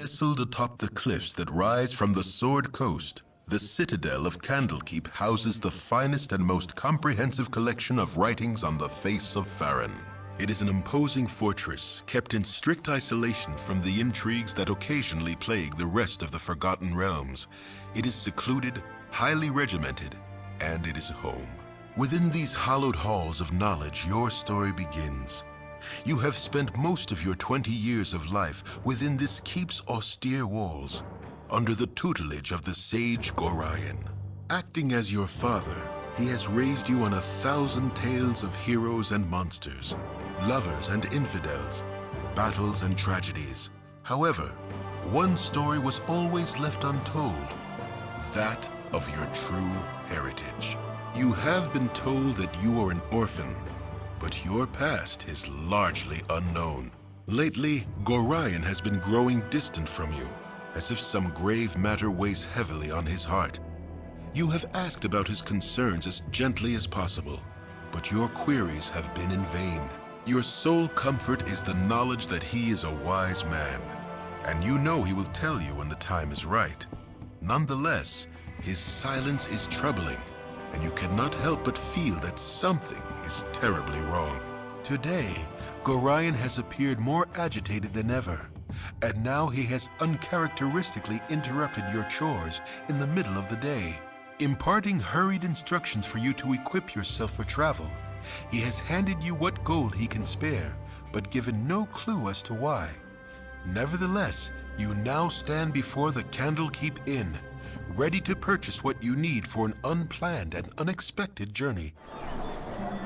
Nestled atop the cliffs that rise from the Sword Coast, the citadel of Candlekeep houses the finest and most comprehensive collection of writings on the face of Faerun. It is an imposing fortress kept in strict isolation from the intrigues that occasionally plague the rest of the Forgotten Realms. It is secluded, highly regimented, and it is home. Within these hallowed halls of knowledge, your story begins. You have spent most of your 20 years of life within this keep's austere walls, under the tutelage of the sage Gorion. Acting as your father, he has raised you on 1,000 tales of heroes and monsters, lovers and infidels, battles and tragedies. However, one story was always left untold, that of your true heritage. You have been told that you are an orphan, but your past is largely unknown. Lately, Gorion has been growing distant from you, as if some grave matter weighs heavily on his heart. You have asked about his concerns as gently as possible, but your queries have been in vain. Your sole comfort is the knowledge that he is a wise man, and you know he will tell you when the time is right. Nonetheless, his silence is troubling, and you cannot help but feel that something is terribly wrong. Today, Gorion has appeared more agitated than ever, and now he has uncharacteristically interrupted your chores in the middle of the day, imparting hurried instructions for you to equip yourself for travel. He has handed you what gold he can spare, but given no clue as to why. Nevertheless, you now stand before the Candlekeep Inn, ready to purchase what you need for an unplanned and unexpected journey.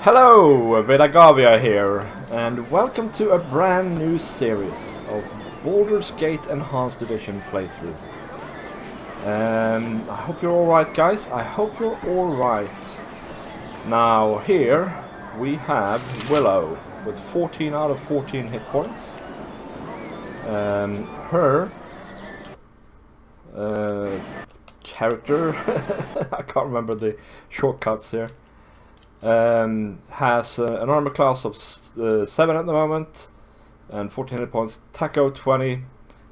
Hello, Vedagavia here, and welcome to a brand new series of Baldur's Gate Enhanced Edition playthrough. I hope you're alright, guys. I hope you're alright. Now, here we have Willow with 14 out of 14 hit points. Her character, I can't remember the shortcuts here, has an armor class of 7 at the moment and 14 hit points, Taco 20,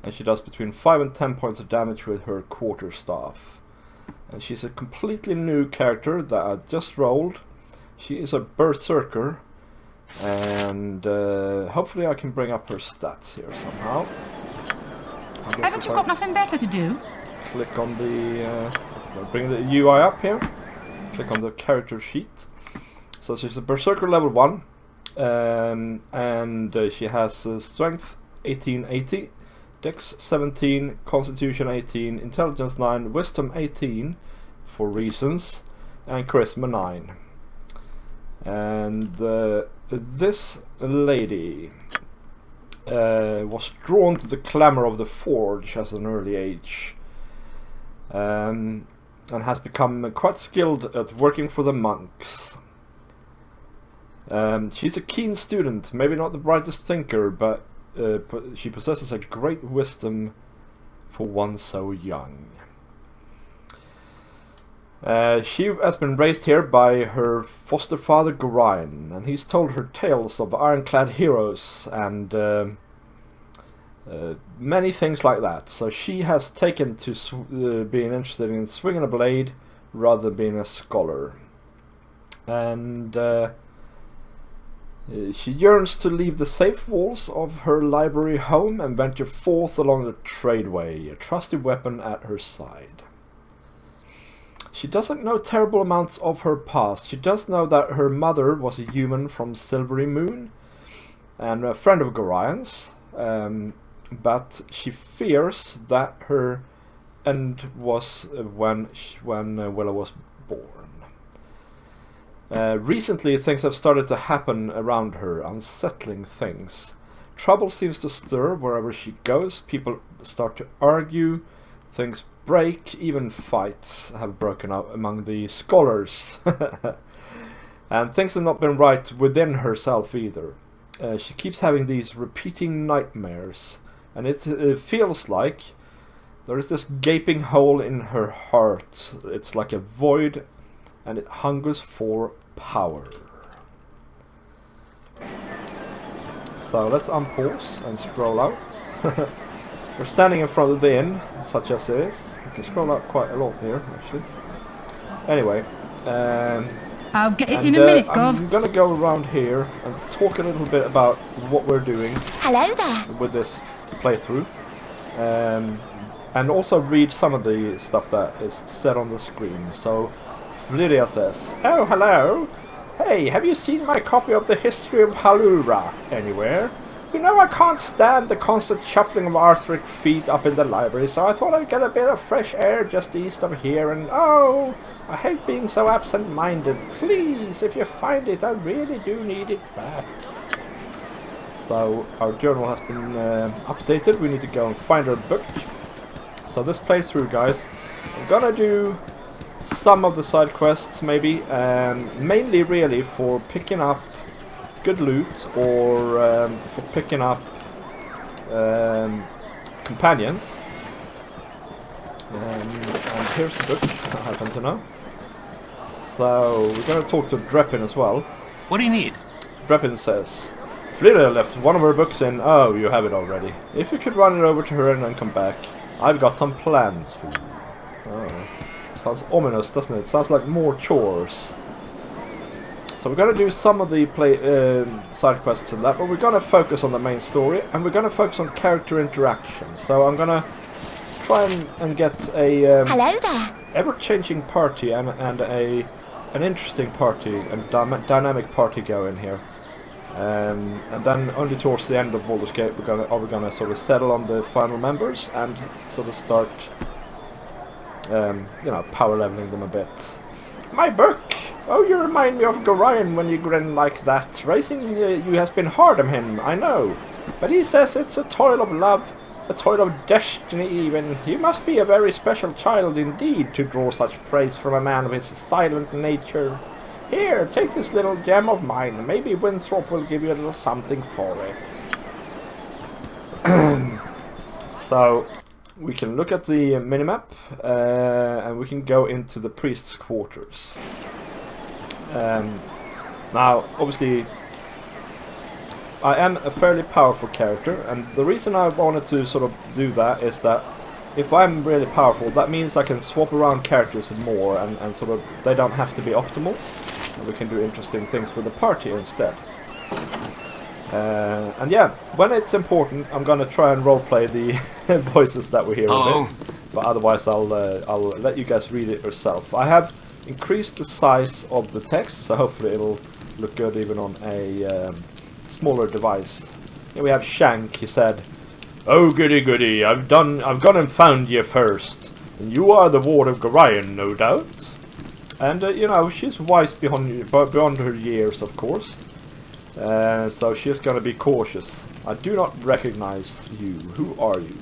and she does between 5 and 10 points of damage with her quarterstaff. And she's a completely new character that I just rolled. She is a berserker, and hopefully I can bring up her stats here somehow. Haven't you got nothing better to do? Click on the bring the UI up here. Click on the character sheet. So she's a berserker level 1, and she has strength 1880, dex 17, constitution 18, intelligence 9, wisdom 18 for reasons, and charisma 9. And this lady was drawn to the clamor of the forge at an early age, and has become quite skilled at working for the monks. She's a keen student, maybe not the brightest thinker, but she possesses a great wisdom for one so young. She has been raised here by her foster father Gorion, and he's told her tales of ironclad heroes and many things like that. So she has taken to being interested in swinging a blade rather than being a scholar. And she yearns to leave the safe walls of her library home and venture forth along the tradeway, a trusty weapon at her side. She doesn't know terrible amounts of her past. She does know that her mother was a human from Silvery Moon and a friend of Gorion's, but she fears that her end was when Willow was born. Recently things have started to happen around her, unsettling things. Trouble seems to stir wherever she goes. People start to argue, things break, even fights have broken out among the scholars. And things have not been right within herself either. She keeps having these repeating nightmares, and it feels like there is this gaping hole in her heart. It's like a void, and it hungers for power. So let's unpause and scroll out. We're standing in front of the inn, such as it is. You can scroll up quite a lot here, actually. Anyway, I'll get it in a minute, Gov. I'm gonna go around here and talk a little bit about what we're doing. Hello there. With this playthrough, and also read some of the stuff that is said on the screen. So, Lydia says, "Oh, hello. Hey, have you seen my copy of the History of Halura anywhere? You know, I can't stand the constant shuffling of arthric feet up in the library, so I thought I'd get a bit of fresh air just east of here, and oh, I hate being so absent-minded. Please, if you find it, I really do need it back." So, our journal has been updated. We need to go and find our book. So this playthrough, guys, I'm gonna do some of the side quests, maybe, mainly really for picking up good loot, or for picking up companions. And here's the book, I happen to know. So we're going to talk to Dreppin as well. What do you need? Dreppin says, "Flira left one of her books in." Oh, you have it already. "If you could run it over to her and then come back, I've got some plans for you." Oh, sounds ominous, doesn't it? Sounds like more chores. So we're going to do some of the side quests and that, but we're going to focus on the main story, and we're going to focus on character interaction. So I'm going to try and get a Hello there. ever-changing party and an interesting party and dynamic party going here. And then only towards the end of Baldur's Gate we're gonna sort of settle on the final members and sort of start you know, power leveling them a bit. "My book! Oh, you remind me of Gorion when you grin like that. Raising you has been hard on him, I know. But he says it's a toil of love, a toil of destiny even. You must be a very special child indeed to draw such praise from a man of his silent nature. Here, take this little gem of mine. Maybe Winthrop will give you a little something for it." So, we can look at the minimap, and we can go into the priest's quarters. Now, obviously, I am a fairly powerful character, and the reason I wanted to sort of do that is that if I'm really powerful, that means I can swap around characters more, and sort of they don't have to be optimal. We can do interesting things with the party instead. And yeah, when it's important, I'm gonna try and roleplay the voices that we hear a bit. But otherwise, I'll let you guys read it yourself. I have increased the size of the text, so hopefully it'll look good even on a smaller device. Here we have Shank. He said, "Oh goody goody, I've gone and found you first. And you are the ward of Gorion, no doubt." And you know, she's wise beyond her years, of course. So she's gonna be cautious. "I do not recognize you. Who are you?"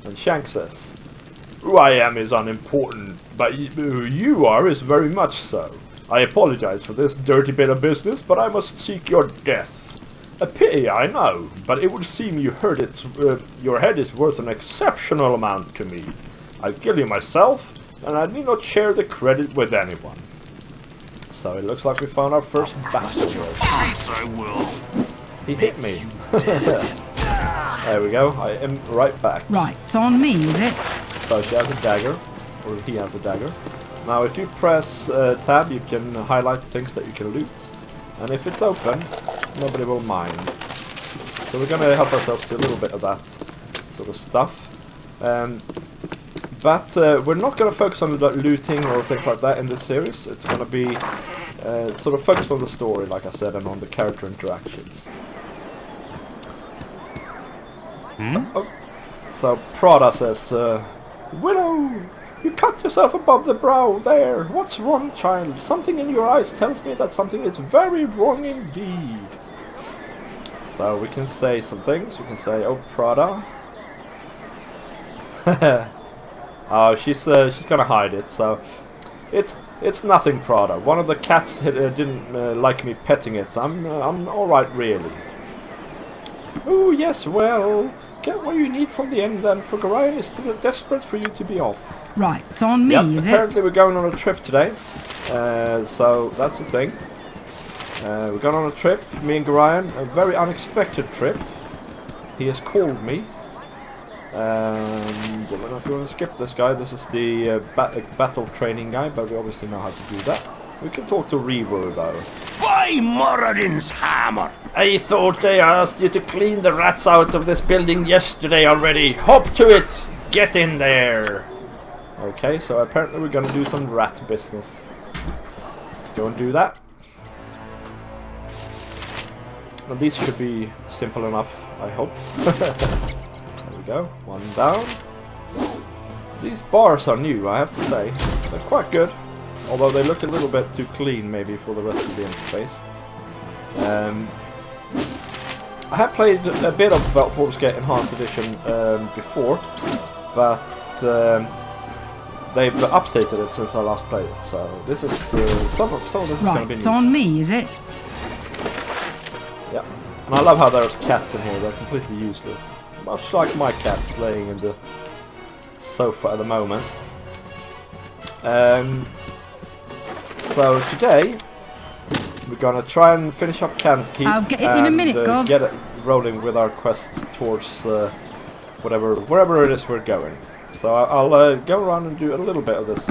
And Shank says, "Who I am is unimportant, but who you are is very much so. I apologize for this dirty bit of business, but I must seek your death. A pity, I know, but it would seem you heard it. Your head is worth an exceptional amount to me. I'll kill you myself, and I need not share the credit with anyone." So it looks like we found our first bastard. I will. He hit me. There we go. I am right back. Right, it's on me, is it? So she has a dagger, or he has a dagger. Now if you press tab, you can highlight things that you can loot. And if it's open, nobody will mind. So we're going to help ourselves to a little bit of that sort of stuff. But we're not going to focus on looting or things like that in this series. It's going to be sort of focused on the story, like I said, and on the character interactions. Oh. So Prada says, "Willow, you cut yourself above the brow there. What's wrong, child? Something in your eyes tells me that something is very wrong indeed." So we can say some things. We can say, "Oh, Prada." Oh, she's gonna hide it. So it's nothing, Prada. One of the cats didn't like me petting it. I'm all right, really. "Oh yes, well, get what you need from the end then, for Gorion is still desperate for you to be off." Right, it's on me, Yep, is it? apparently we're going on a trip today, so that's the thing. We're going on a trip, me and Gorion, a very unexpected trip. He has called me, We're not going to skip this guy. This is the battle training guy, but we obviously know how to do that. We can talk to Reaver though. By Moradin's hammer! I thought they asked you to clean the rats out of this building yesterday already. Hop to it! Get in there! Okay, so apparently we're gonna do some rat business. Let's go and do that. And these should be simple enough, I hope. There we go, one down. These bars are new, I have to say. They're quite good. Although they look a little bit too clean maybe for the rest of the interface. I have played a bit of Baldur's Gate Enhanced Edition before, but they've updated it since I last played it. So this is some of this is going to be new. It's on me, is it? Yeah, and I love how there's cats in here. They're completely useless, much like my cat's laying in the sofa at the moment. So today we're gonna try and finish up Candlekeep. I'll get it in a minute, Gov. Get it rolling with our quest towards wherever it is we're going. So I'll go around and do a little bit of this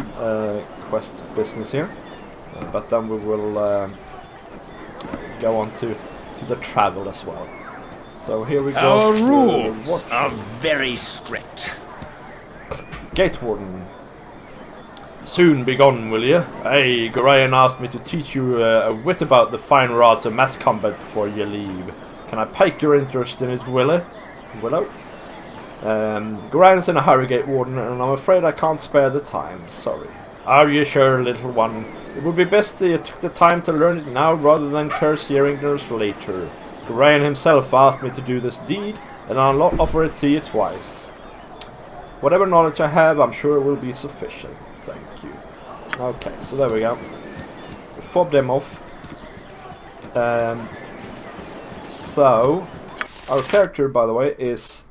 quest business here, but then we will go on to the travel as well. So here we go. Our rules are very strict. Gate Warden. Soon be gone, will you? Hey, Gorion asked me to teach you a wit about the fine arts of mass combat before you leave. Can I pique your interest in it, Willow? Gorion's in a hurry, Gate Warden, and I'm afraid I can't spare the time. Sorry. Are you sure, little one? It would be best that you took the time to learn it now rather than curse your ignorance later. Gorion himself asked me to do this deed, and I'll not offer it to you twice. Whatever knowledge I have, I'm sure it will be sufficient. Thank you. Okay, so there we go. We fobbed them off. So, our character, by the way, is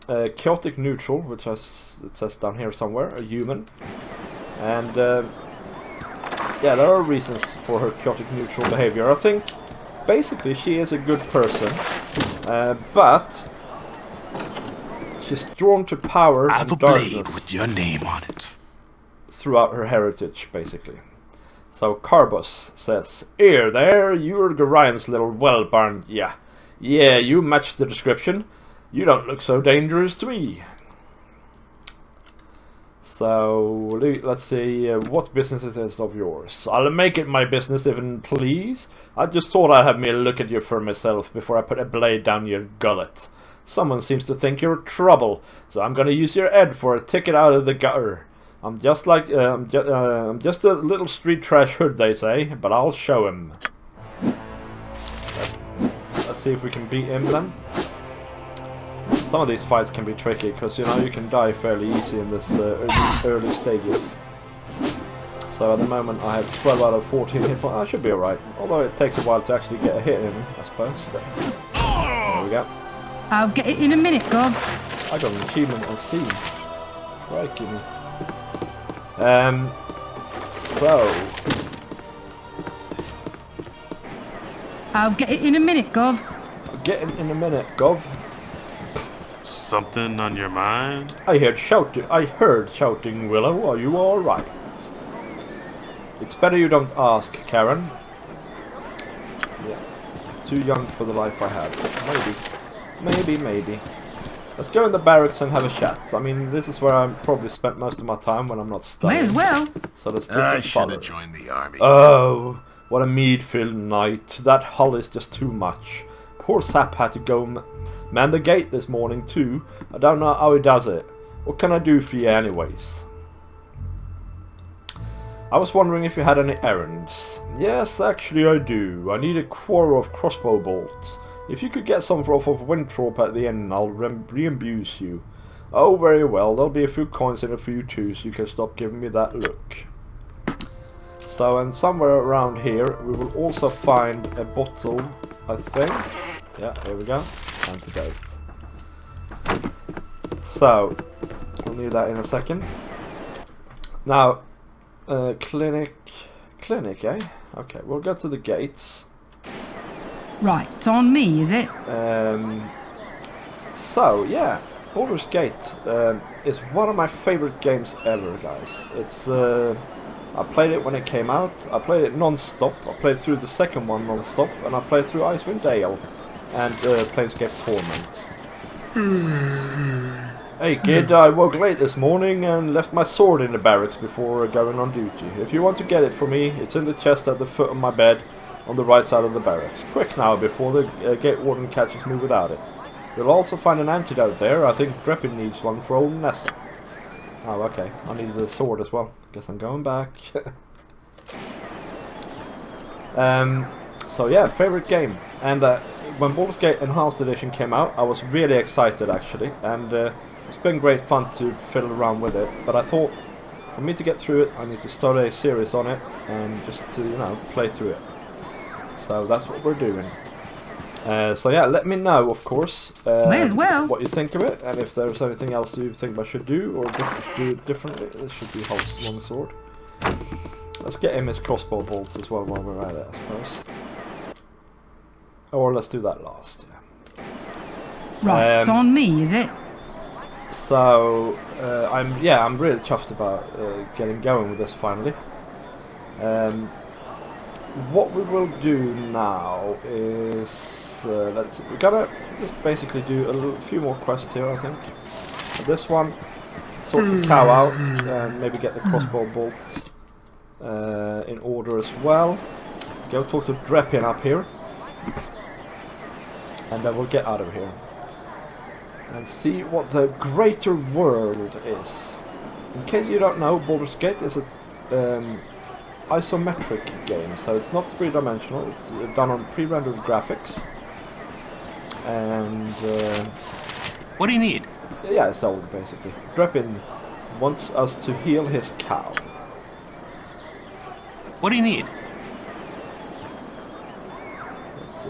chaotic neutral, which it says down here somewhere, a human. And yeah, there are reasons for her chaotic neutral behavior. I think basically she is a good person, but she's drawn to power I have and a blade darkness with your name on it. throughout her heritage, basically. So Carbus says, "Here there, you're Gorion's little well-barned, yeah, you match the description. You don't look so dangerous to me." So, let's see, what business is this of yours? I'll make it my business, even please. I just thought I'd have me a look at you for myself before I put a blade down your gullet. Someone seems to think you're trouble, so I'm gonna use your head for a ticket out of the gutter. I'm just like, I'm just a little street trash hood, they say, but I'll show him. Let's see if we can beat him then. Some of these fights can be tricky, because you know you can die fairly easy in this early stages. So at the moment I have 12 out of 14 hit points. I should be alright, although it takes a while to actually get a hit in, I suppose. There we go. I'll get it in a minute, Gov. I got an achievement on Steam. Crikey me. So I'll get it in a minute, Gov. I'll get it in a minute, Gov. Something on your mind? I heard shouting, Willow. Are you all right? It's better you don't ask, Karen. Yeah, too young for the life I have. Maybe. Let's go in the barracks and have a chat. I mean, this is where I probably spent most of my time when I'm not studying. Well. So let's do I the should follow. have joined the army. Oh, what a mead-filled night. That hull is just too much. Poor Sap had to go man the gate this morning too. I don't know how he does it. What can I do for you anyways? I was wondering if you had any errands. Yes, actually I do. I need a quarter of crossbow bolts. If you could get some off of Winthrop at the end, I'll reimburse you. Oh, very well. There'll be a few coins in it for you too, so you can stop giving me that look. So, and somewhere around here, we will also find a bottle, I think. Yeah, here we go. Antidote. So, we'll need that in a second. Now, clinic, eh? Okay, we'll go to the gates. Right, it's on me, is it? So, yeah. Baldur's Gate is one of my favorite games ever, guys. It's I played it when it came out. I played it non-stop. I played through the second one non-stop, and I played through Icewind Dale and Planescape Torment. Hey kid, I woke late this morning and left my sword in the barracks before going on duty. If you want to get it for me, it's in the chest at the foot of my bed on the right side of the barracks. Quick now, before the gate warden catches me without it. You'll also find an antidote there. I think Dreppin needs one for old Nessa. Oh, okay. I need the sword as well. Guess I'm going back. So yeah, favorite game. And when Baldur's Gate Enhanced Edition came out, I was really excited actually. And it's been great fun to fiddle around with it. But I thought, for me to get through it, I need to start a series on it and just to, you know, play through it. So that's what we're doing. So yeah, let me know, of course, May as well. what you think of it, and if there's anything else you think I should do, or do it differently. This should be Hulk's longsword. Let's get him his crossbow bolts as well while we're at it, I suppose. Or let's do that last. Yeah. Right, it's on me, is it? So I'm really chuffed about getting going with this finally. What we will do now is let's see, we're gonna just basically do a few more quests here, I think. This one, sort the cow out and maybe get the crossbow bolts in order as well. Go talk to Dreppin up here, and then we'll get out of here and see what the greater world is. In case you don't know, Baldur's Gate is a isometric game, so it's not three-dimensional. It's done on pre-rendered graphics, and What do you need? yeah, it's old basically. Dreppin wants us to heal his cow. What do you need? Let's see.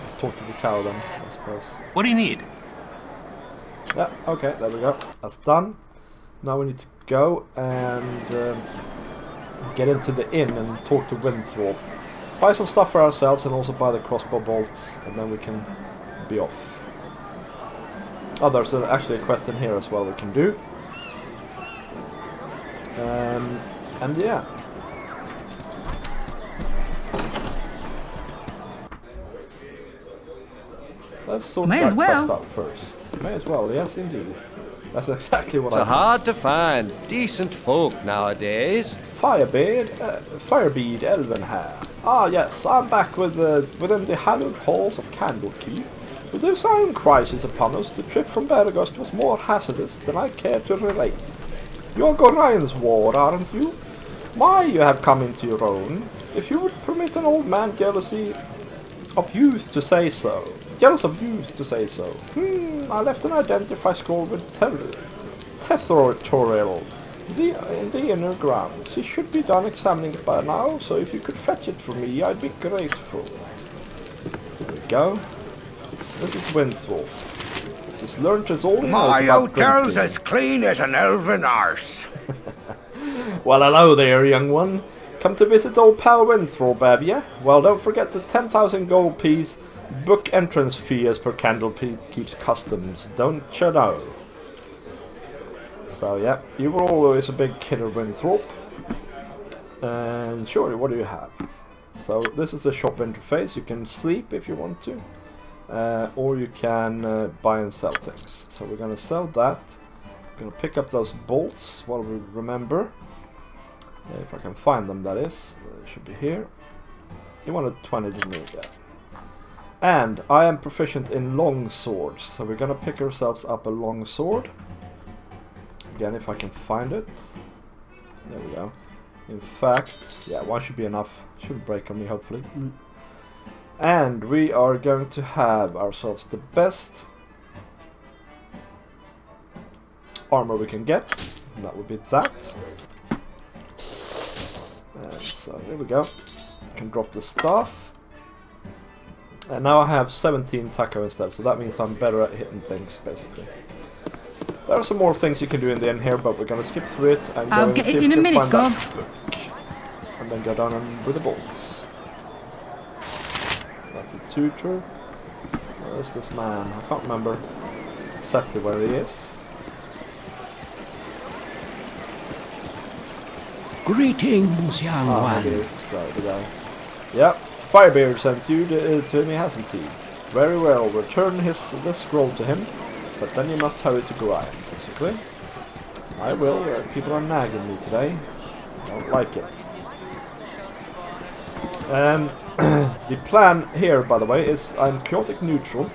Let's talk to the cow then, I suppose. What do you need? Yeah, okay, there we go. That's done. Now we need to go and get into the inn and talk to Winthrop. Buy some stuff for ourselves and also buy the crossbow bolts, and then we can be off. Oh, there's actually a quest in here as well we can do. And yeah. Let's sort May that as well. quest out first. May as well, yes indeed. That's exactly what It's I hard to find decent folk nowadays. Firebeard Elvenhair. Ah yes, I'm back within the hallowed halls of Candlekeep. With this iron crisis upon us, the trip from Bergust was more hazardous than I care to relate. You're Gorion's ward, aren't you? Why, you have come into your own. If you would permit an old man jealous of youth to say so. I left an identify scroll with Tethorial in the inner grounds. He should be done examining it by now, so if you could fetch it for me, I'd be grateful. There we go. This is Winthrop. He's learned us all he knows My about hotel's drinking. as clean as an elven arse. Well, hello there, young one. Come to visit old pal Winthrop, have ya? Well, don't forget the 10,000 gold piece book entrance fee as per Candlekeep's customs, don't you know? So, yeah, you were always a big kidder, Winthrop. And sure, what do you have? So, this is the shop interface. You can sleep if you want to. Or you can buy and sell things. So, we're going to sell that. We're going to pick up those bolts while we remember. If I can find them, that is. They should be here. You wanted 20, didn't you? Yeah. And I am proficient in long swords, so we're gonna pick ourselves up a long sword. Again, if I can find it. There we go. In fact, yeah, one should be enough. Shouldn't break on me, hopefully. And we are going to have ourselves the best armor we can get. And that would be that. And so, there we go. I can drop the staff. And now I have 17 taco instead, so that means I'm better at hitting things, basically. There are some more things you can do in the end here, but we're going to skip through it and I'll go get and see it if in we a can minute, find Gov. that book. And then go down and with the bolts. That's a tutor. Where is this man? I can't remember. exactly where he is. Greetings, young Maybe one. this guy, the guy. Yep, Firebeard sent you to me, hasn't he? Very well, return this scroll to him, but then you must hurry to Gorion, basically. I will, people are nagging me today. I don't like it. The plan here, by the way, is I'm chaotic neutral,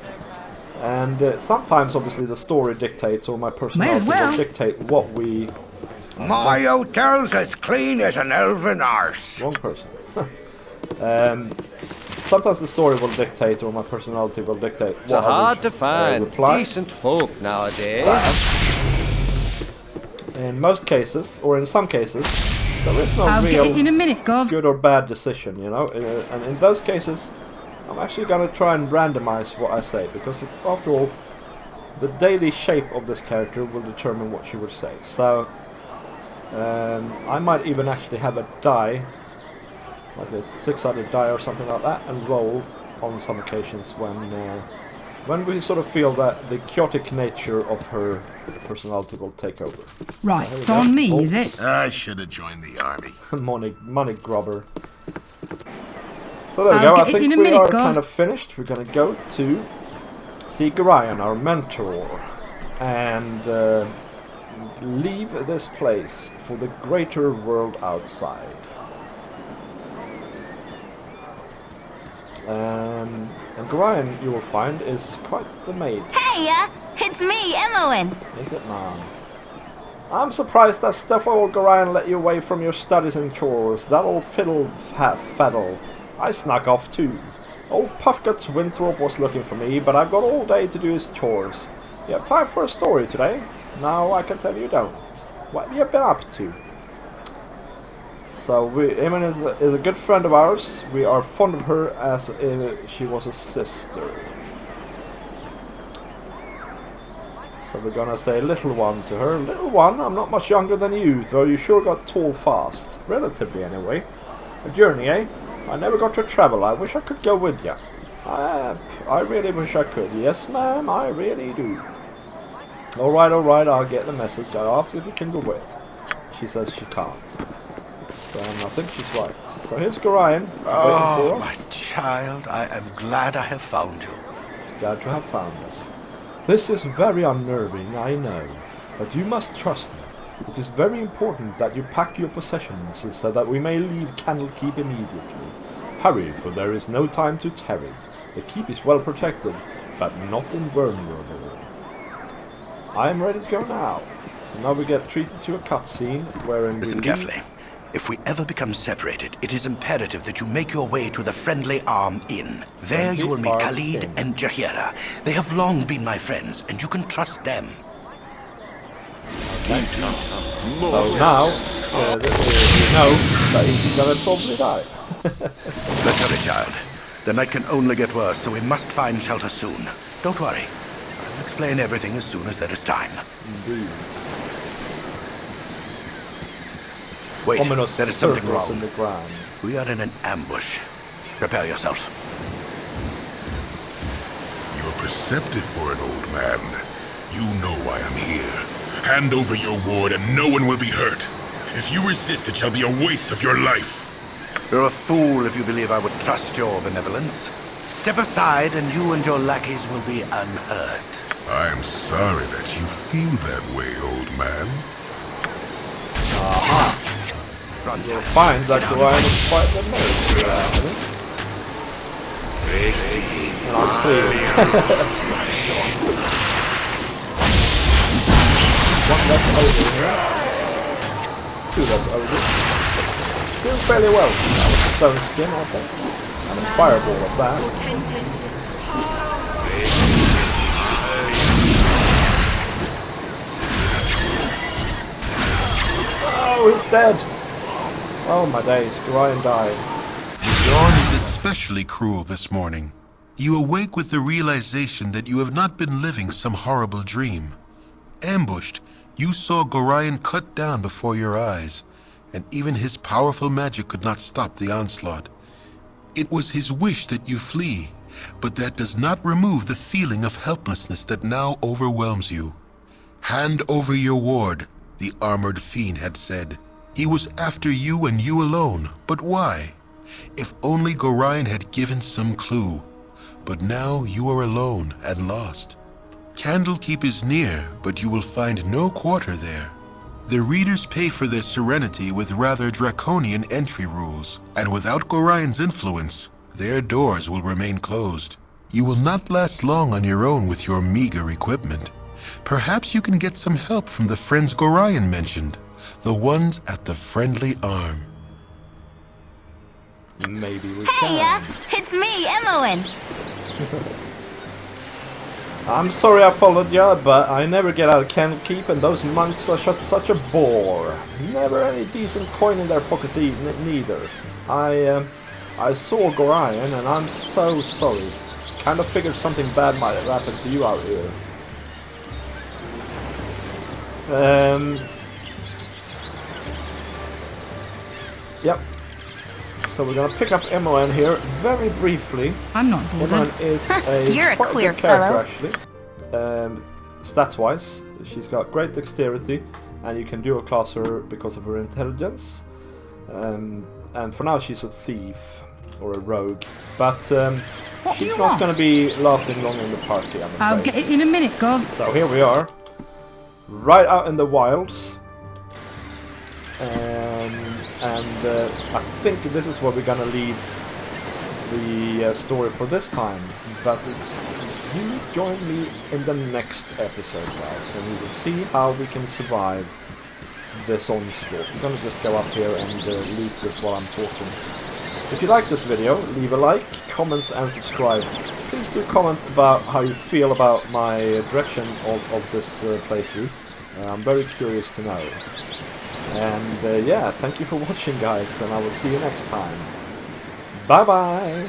and sometimes obviously the story dictates, or my personality will dictate what we... My hotel's as clean as an elven arse. Wrong person. Sometimes the story will dictate, or my personality will dictate It's what hard to I find would reply. decent folk nowadays. In most cases, or in some cases, there is no I'll real get it in a minute, Gov. good or bad decision, you know. And in those cases, I'm actually going to try and randomize what I say, because after all, the daily shape of this character will determine what she would say. So, I might even actually have a die, like a 6-sided die or something like that, and roll on some occasions when we sort of feel that the chaotic nature of her personality will take over. Right, There we it's go. on me, Oh, is it? I should have joined the army. money grubber. So there we I'll go. I get it think in a we minute, are Gov. kind of finished. We're going to go to see Gorion, our mentor, and leave this place for the greater world outside. And Gorion, you will find, is quite the mage. Hey, it's me, Emmeline. Is it now? I'm surprised that stuff old Gorion let you away from your studies and chores. That old faddle. I snuck off too. Old Puffguts Winthrop was looking for me, but I've got all day to do his chores. You have time for a story today? No, I can tell you don't. What have you been up to? So, Eamon is a good friend of ours. We are fond of her as if she was a sister. So we're gonna say little one to her. Little one, I'm not much younger than you, though you sure got tall fast. Relatively, anyway. A journey, eh? I never got to travel. I wish I could go with you. I really wish I could. Yes, ma'am, I really do. Alright, I'll get the message. I asked if you can go with. She says she can't. So I think she's right. So here's Gorion waiting for us. My child, I am glad I have found you. Glad to have found us. This is very unnerving, I know, but you must trust me. It is very important that you pack your possessions so that we may leave Candlekeep immediately. Hurry, for there is no time to tarry. The keep is well protected, but not invulnerable. I am ready to go now. So now we get treated to a cutscene wherein Listen we carefully. If we ever become separated, it is imperative that you make your way to the Friendly Arm Inn. There you will meet Arm Khalid Inn. and Jahira. They have long been my friends, and you can trust them. So now, you know that he's gonna probably die. Let's hurry, child. The night can only get worse, so we must find shelter soon. Don't worry. I'll explain everything as soon as there is time. Indeed. Wait, Ominous there is something circles in wrong. the ground. We are in an ambush. Prepare yourselves. You're perceptive for an old man. You know why I'm here. Hand over your ward and no one will be hurt. If you resist, it shall be a waste of your life. You're a fool if you believe I would trust your benevolence. Step aside and you and your lackeys will be unhurt. I'm sorry that you feel that way, old man. You'll find that Gorion is quite the mage, actually. And I'm clear. One less over here. Two less over. Doing fairly well. That was a stone skin, I think. And a fireball of that. Oh, he's dead! Oh my days, Gorion died. The dawn is especially cruel this morning. You awake with the realization that you have not been living some horrible dream. Ambushed, you saw Gorion cut down before your eyes, and even his powerful magic could not stop the onslaught. It was his wish that you flee, But that does not remove the feeling of helplessness that now overwhelms you. Hand over your ward, the armored fiend had said. He was after you and you alone, but why? If only Gorion had given some clue. But now you are alone and lost. Candlekeep is near, but you will find no quarter there. The readers pay for their serenity with rather draconian entry rules, and without Gorion's influence, their doors will remain closed. You will not last long on your own with your meager equipment. Perhaps you can get some help from the friends Gorion mentioned, the ones at the Friendly Arm. Maybe we Hey, can. it's me, Emoen. I'm sorry I followed ya, but I never get out of Candlekeep, and those monks are such a bore. Never any decent coin in their pockets neither. I saw Gorion, and I'm so sorry. Kind of figured something bad might have happened to you out here. Yep. So we're gonna pick up Emoen here very briefly. I'm not bothered. Emoen is a You're a quite queer good character fellow. actually. Stats-wise, she's got great dexterity, and you can dual class her because of her intelligence. And for now, she's a thief or a rogue, but What do she's you not want? going to be lasting long in the party, I'm I'll afraid. get it in a minute, Gov. So here we are, right out in the wilds. And I think this is where we're gonna leave the story for this time. But you join me in the next episode, guys, and we will see how we can survive this onslaught. We're gonna just go up here and loot this while I'm talking. If you like this video, leave a like, comment and subscribe. Please do comment about how you feel about my direction of this playthrough. I'm very curious to know. And yeah, thank you for watching, guys, and I will see you next time. Bye bye!